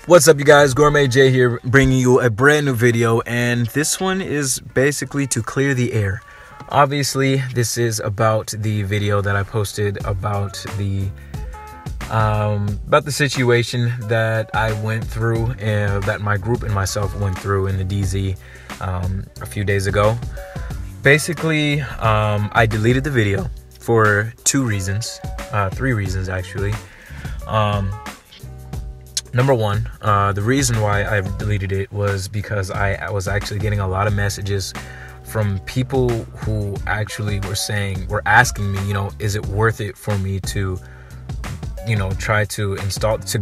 What's up, you guys? Gourmet J here, bringing you a brand new video, and this one is basically to clear the air. Obviously, this is about the video that I posted about the situation that I went through, and that my group and myself went through in the DZ a few days ago. Basically, I deleted the video for three reasons actually. Number one, the reason why I deleted it was because I was actually getting a lot of messages from people who actually were asking me, is it worth it for me to, try to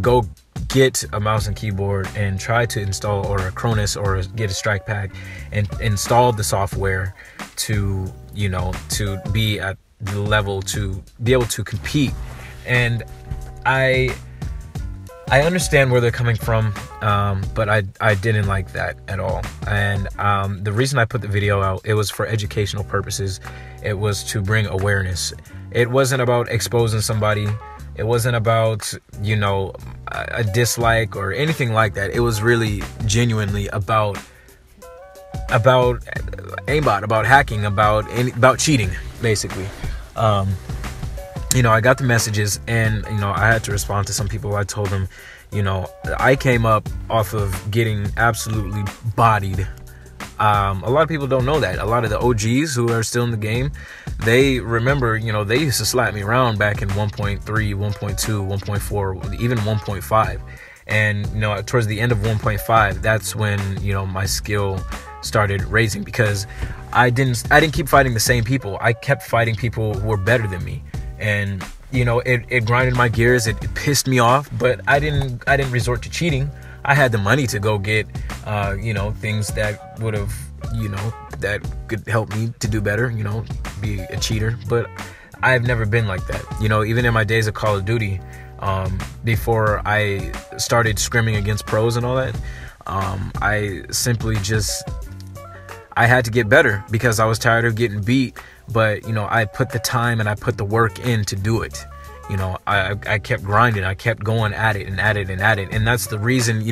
go get a mouse and keyboard and try to install, or a Cronus, or get a strike pack and install the software to, to be at the level to be able to compete. And I understand where they're coming from, but I didn't like that at all. And the reason I put the video out, it was for educational purposes. It was to bring awareness. It wasn't about exposing somebody. It wasn't about, a dislike or anything like that. It was really genuinely about AIMBOT, about hacking, about cheating, basically. I got the messages, and, I had to respond to some people. I told them, I came up off of getting absolutely bodied. A lot of people don't know that. A lot of the OGs who are still in the game, they remember, they used to slap me around back in 1.3, 1.2, 1.4, even 1.5. And, towards the end of 1.5, that's when, my skill started raising, because I didn't keep fighting the same people. I kept fighting people who were better than me. And, it grinded my gears. It pissed me off, but I didn't resort to cheating. I had the money to go get, things that would have, that could help me to do better, be a cheater. But I've never been like that. Even in my days of Call of Duty, before I started scrimming against pros and all that, I simply I had to get better because I was tired of getting beat. But, I put the time and I put the work in to do it. I kept grinding. I kept going at it and at it and at it. And that's the reason,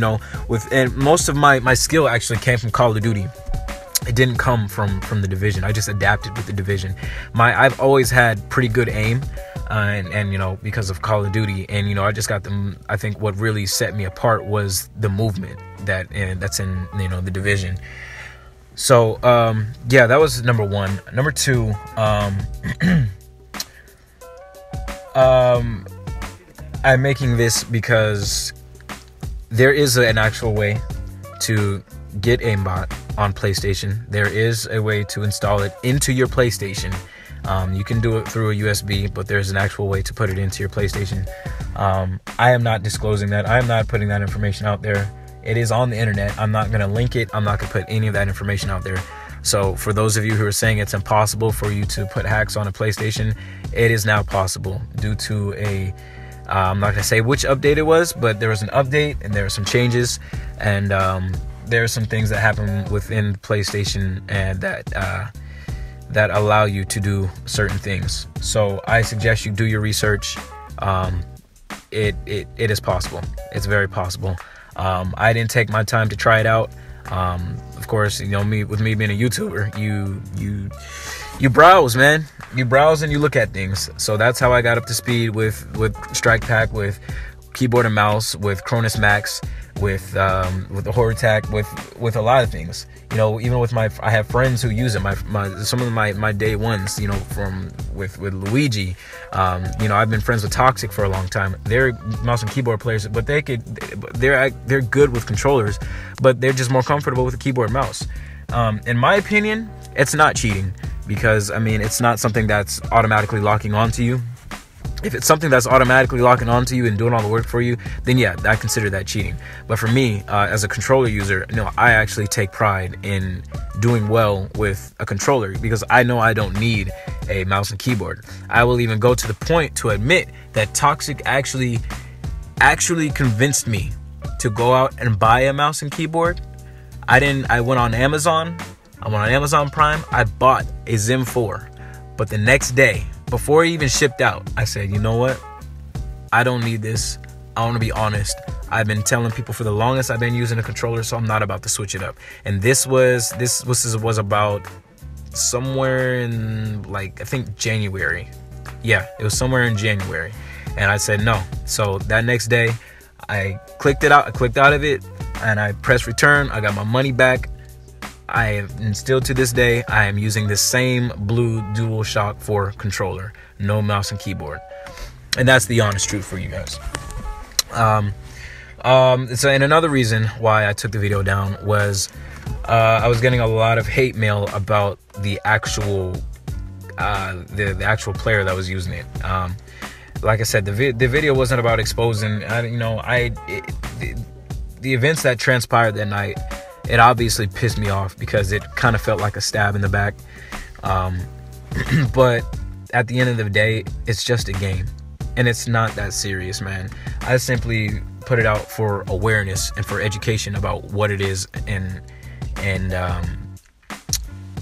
and most of my skill actually came from Call of Duty. It didn't come from the Division. I just adapted with the Division. I've always had pretty good aim, and because of Call of Duty. And, I just got them. I think what really set me apart was the movement that's in, the Division. So, yeah, that was number one. Number two, I'm making this because there is an actual way to get AIMBOT on PlayStation. There is a way to install it into your PlayStation. You can do it through a USB, but there's an actual way to put it into your PlayStation. I am not disclosing that. I am not putting that information out there. It is on the internet. I'm not going to link it. I'm not going to put any of that information out there. So for those of you who are saying it's impossible for you to put hacks on a PlayStation, it is now possible due to I'm not going to say which update it was, but there was an update and there were some changes, and there are some things that happen within PlayStation and that allow you to do certain things. So I suggest you do your research. It is possible. It's very possible. I didn't take my time to try it out. Of course, me being a YouTuber, you browse, man. You browse and you look at things. So that's how I got up to speed with Strike Pack, with keyboard and mouse, with Cronus Max, with the Horror Attack, with a lot of things. Even with I have friends who use it. Some of my day ones, with Luigi. I've been friends with Toxic for a long time. They're mouse and keyboard players, but they're good with controllers, but they're just more comfortable with a keyboard and mouse. In my opinion, it's not cheating, because it's not something that's automatically locking onto you. If it's something that's automatically locking onto you and doing all the work for you, then yeah, I consider that cheating. But for me, as a controller user, I actually take pride in doing well with a controller, because I know I don't need a mouse and keyboard. I will even go to the point to admit that Toxic actually convinced me to go out and buy a mouse and keyboard. I went on Amazon. I went on Amazon Prime. I bought a Zim 4. But the next day, before it even shipped out, I said, you know what? I don't need this. I want to be honest. I've been telling people for the longest I've been using a controller, so I'm not about to switch it up. And this was about somewhere in, like, I think January. Yeah, it was somewhere in January. And I said no. So that next day, I clicked out of it, and I pressed return. I got my money back. And still to this day, I am using the same blue DualShock 4 controller, no mouse and keyboard. And that's the honest truth for you guys. So, and another reason why I took the video down was I was getting a lot of hate mail about the actual the actual player that was using it. Like I said, the video wasn't about exposing. The events that transpired that night, it obviously pissed me off because it kind of felt like a stab in the back. But at the end of the day, it's just a game. And it's not that serious, man. I simply put it out for awareness and for education about what it is. And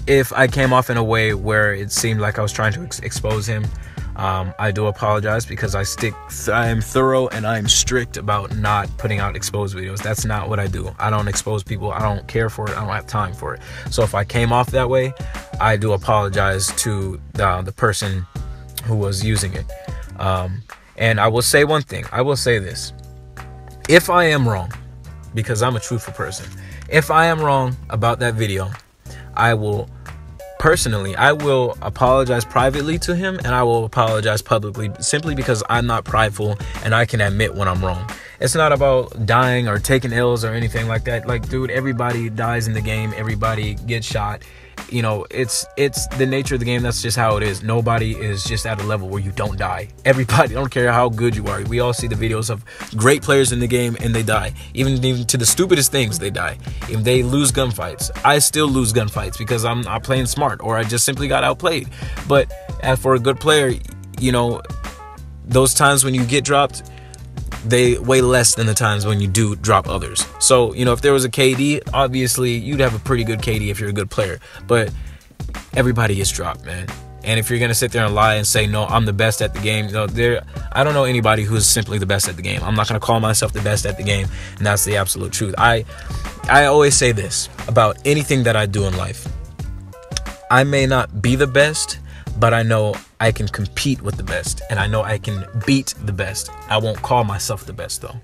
if I came off in a way where it seemed like I was trying to expose him, I do apologize, because I am thorough and I am strict about not putting out exposed videos. That's not what I do. I don't expose people. I don't care for it. I don't have time for it. So if I came off that way, I do apologize to the person who was using it. And I will say one thing. I will say this. If I am wrong, because I'm a truthful person, if I am wrong about that video, I will apologize privately to him, and I will apologize publicly, simply because I'm not prideful and I can admit when I'm wrong. It's not about dying or taking L's or anything like that. Like, dude, everybody dies in the game. Everybody gets shot. You know, it's the nature of the game. That's just how it is. Nobody is just at a level where you don't die. Everybody, I don't care how good you are. We all see the videos of great players in the game and they die. Even to the stupidest things, they die. If they lose gunfights, I still lose gunfights because I'm not playing smart, or I just simply got outplayed. But as for a good player, you know, those times when you get dropped, they way less than the times when you do drop others. So, you know, if there was a KD, obviously you'd have a pretty good KD if you're a good player, but everybody gets dropped, man. And if you're gonna sit there and lie and say, no, I'm the best at the game, you know, I don't know anybody who's simply the best at the game. I'm not gonna call myself the best at the game, and that's the absolute truth. I always say this about anything that I do in life. I may not be the best, but I know I can compete with the best, and I know I can beat the best. I won't call myself the best, though,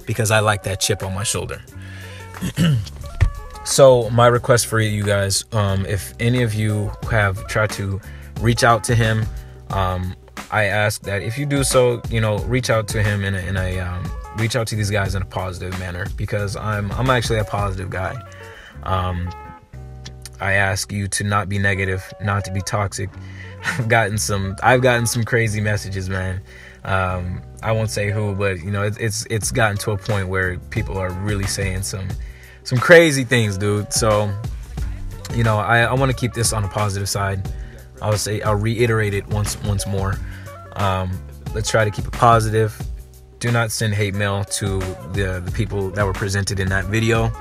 because I like that chip on my shoulder. So my request for you guys, if any of you have tried to reach out to him, I ask that if you do so, you know, reach out to him reach out to these guys in a positive manner, because I'm actually a positive guy. I ask you to not be negative, not to be toxic. I've gotten some crazy messages, man. I won't say who, but you know, it's gotten to a point where people are really saying some crazy things, dude. So, you know, I want to keep this on the positive side. I'll reiterate it once more. Let's try to keep it positive. Do not send hate mail to the people that were presented in that video.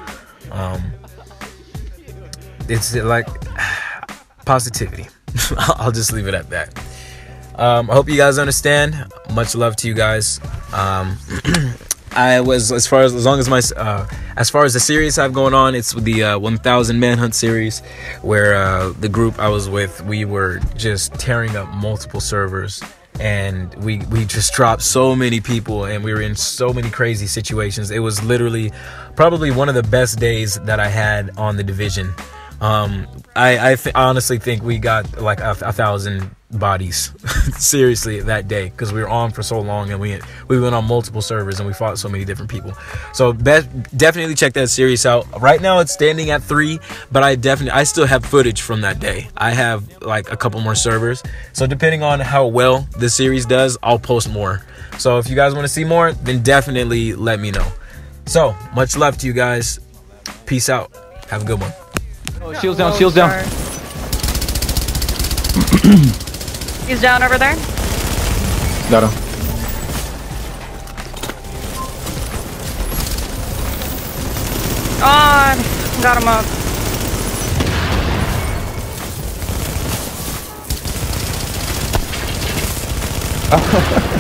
It's like positivity. I'll just leave it at that. I hope you guys understand. Much love to you guys. I was, as far as the series I have going on, it's the 1000 Manhunt series, where the group I was with, we were just tearing up multiple servers, and we just dropped so many people, and we were in so many crazy situations. It was literally probably one of the best days that I had on the Division. I honestly think we got like 1,000 bodies seriously that day, because we were on for so long, and we went on multiple servers, and we fought so many different people. So definitely check that series out. Right now it's standing at 3, but I still have footage from that day. I have like a couple more servers, so depending on how well the series does, I'll post more. So if you guys want to see more, then definitely let me know. So much love to you guys. Peace out. Have a good one. Oh, shields down, shields down. He's down over there. Got him. On. Got him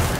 up.